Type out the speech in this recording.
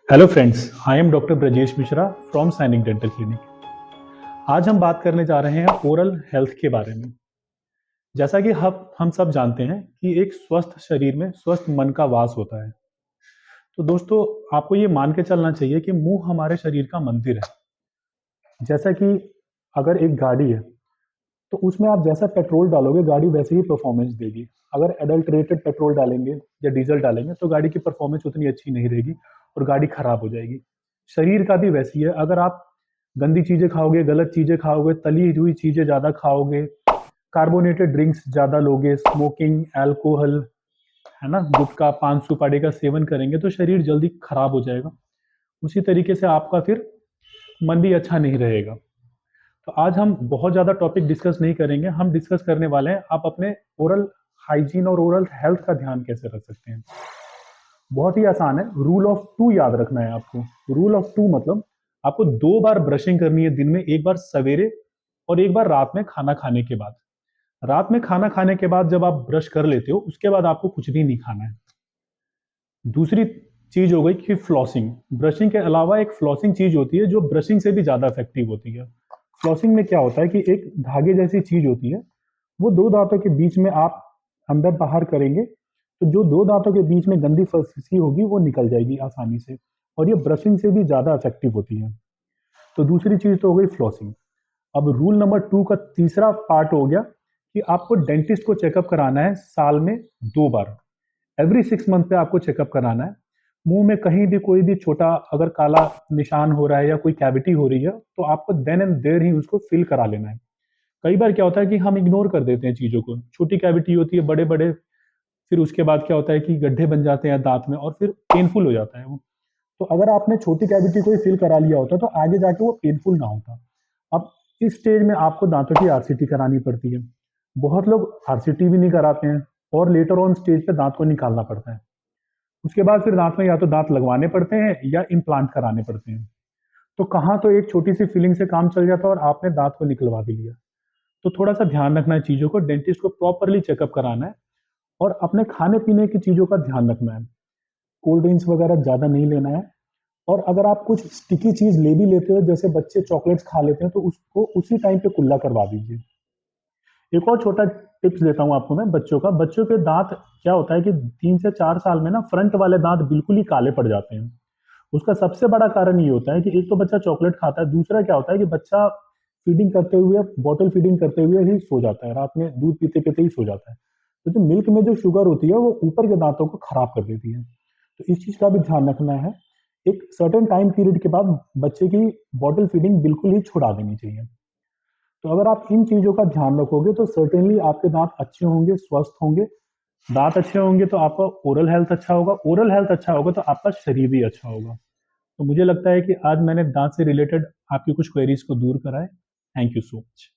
Hello friends, I am doctor Brajesh Mishra from सैनिक dental clinic. आज हम बात करने जा रहे हैं ओरल हेल्थ के बारे में। जैसा कि हम सब जानते हैं कि एक स्वस्थ शरीर में स्वस्थ मन का वास होता है। तो दोस्तों, आपको ये मान के चलना चाहिए कि मुंह हमारे शरीर का मंदिर है। जैसा कि अगर एक गाड़ी है तो उसमें आप जैसा पेट्रोल डालोगे गाड़ी वैसे ही परफॉर्मेंस देगी। अगर एडल्ट्रेटेड पेट्रोल डालेंगे या डीजल डालेंगे तो गाड़ी की परफॉर्मेंस उतनी अच्छी नहीं रहेगी और गाड़ी खराब हो जाएगी। शरीर का भी वैसी है। अगर आप गंदी चीजें खाओगे, गलत चीजें खाओगे, तली हुई चीजें ज्यादा खाओगे, कार्बोनेटेड ड्रिंक्स ज्यादा लोगे, स्मोकिंग, अल्कोहल, है ना, गुटखा, पान सुपारी का सेवन करेंगे तो शरीर जल्दी खराब हो जाएगा। उसी तरीके से आपका फिर मन भी अच्छा नहीं रहेगा। तो आज हम बहुत ज़्यादा टॉपिक डिस्कस नहीं करेंगे। हम डिस्कस करने वाले हैं आप अपने ओरल हाइजीन और ओरल हेल्थ का ध्यान कैसे रख सकते हैं। बहुत ही आसान है। रूल ऑफ टू याद रखना है आपको। रूल ऑफ टू मतलब आपको 2 बार ब्रशिंग करनी है दिन में, एक बार सवेरे और एक बार रात में खाना खाने के बाद। रात में खाना खाने के बाद जब आप ब्रश कर लेते हो उसके बाद आपको कुछ भी नहीं खाना है। दूसरी चीज हो गई कि फ्लॉसिंग। ब्रशिंग के अलावा एक फ्लॉसिंग चीज होती है जो ब्रशिंग से भी ज्यादा इफेक्टिव होती है। फ्लॉसिंग में क्या होता है कि एक धागे जैसी चीज होती है, वो 2 दांतों के बीच में आप अंदर बाहर करेंगे तो जो 2 दांतों के बीच में गंदी फंसी होगी वो निकल जाएगी आसानी से, और ये ब्रशिंग से भी ज्यादा इफेक्टिव होती है। तो दूसरी चीज तो हो गई फ्लॉसिंग। अब रूल नंबर 2 का तीसरा पार्ट हो गया कि आपको डेंटिस्ट को चेकअप कराना है साल में 2 बार। एवरी 6 मंथ पे आपको चेकअप कराना है। मुंह में कहीं भी कोई भी छोटा अगर काला निशान हो रहा है या कोई कैविटी हो रही है तो आपको देन एंड देयर ही उसको फिल करा लेना है। कई बार क्या होता है कि हम इग्नोर कर देते हैं चीज़ों को। छोटी कैविटी होती है, बड़े बड़े, फिर उसके बाद क्या होता है कि गड्ढे बन जाते हैं दांत में और फिर पेनफुल हो जाता है वो। तो अगर आपने छोटी कैविटी को ही फिल करा लिया होता तो आगे जाके वो पेनफुल ना होता। अब इस स्टेज में आपको दांतों की आरसीटी करानी पड़ती है। बहुत लोग आरसीटी भी नहीं कराते हैं और लेटर ऑन स्टेज पे दांत को निकालना पड़ता है। उसके बाद फिर दांत में या तो दांत लगवाने पड़ते हैं या इम्प्लांट कराने पड़ते हैं। तो कहाँ तो एक छोटी सी फिलिंग से काम चल जाता है और आपने दांत को निकलवा भी लिया। तो थोड़ा सा ध्यान रखना है चीज़ों को। डेंटिस्ट को प्रॉपरली चेकअप कराना है और अपने खाने पीने की चीज़ों का ध्यान रखना है। कोल्ड ड्रिंक्स वगैरह ज़्यादा नहीं लेना है। और अगर आप कुछ स्टिकी चीज़ ले भी लेते हो, जैसे बच्चे चॉकलेट्स खा लेते हैं, तो उसको उसी टाइम पे कुल्ला करवा दीजिए। एक और छोटा टिप्स देता हूँ आपको मैं बच्चों का। बच्चों के दांत क्या होता है कि 3 से 4 साल में ना फ्रंट वाले दांत बिल्कुल ही काले पड़ जाते हैं। उसका सबसे बड़ा कारण ये होता है कि एक तो बच्चा चॉकलेट खाता है, दूसरा क्या होता है कि बच्चा फीडिंग करते हुए, बॉटल फीडिंग करते हुए ही सो जाता है, रात में दूध पीते पीते ही सो जाता है। तो जो मिल्क में जो शुगर होती है वो ऊपर के दांतों को खराब कर देती है। तो इस चीज का भी ध्यान रखना है। एक सर्टेन टाइम पीरियड के बाद बच्चे की बॉटल फीडिंग बिल्कुल ही छुड़ा देनी चाहिए। तो अगर आप इन चीजों का ध्यान रखोगे तो सर्टेनली आपके दांत अच्छे होंगे, स्वस्थ होंगे। दांत अच्छे होंगे तो आपका ओरल हेल्थ अच्छा होगा, ओरल हेल्थ अच्छा होगा तो आपका शरीर भी अच्छा होगा। तो मुझे लगता है कि आज मैंने दांत से रिलेटेड आपकी कुछ क्वेरीज को दूर करा है। Thank you so much.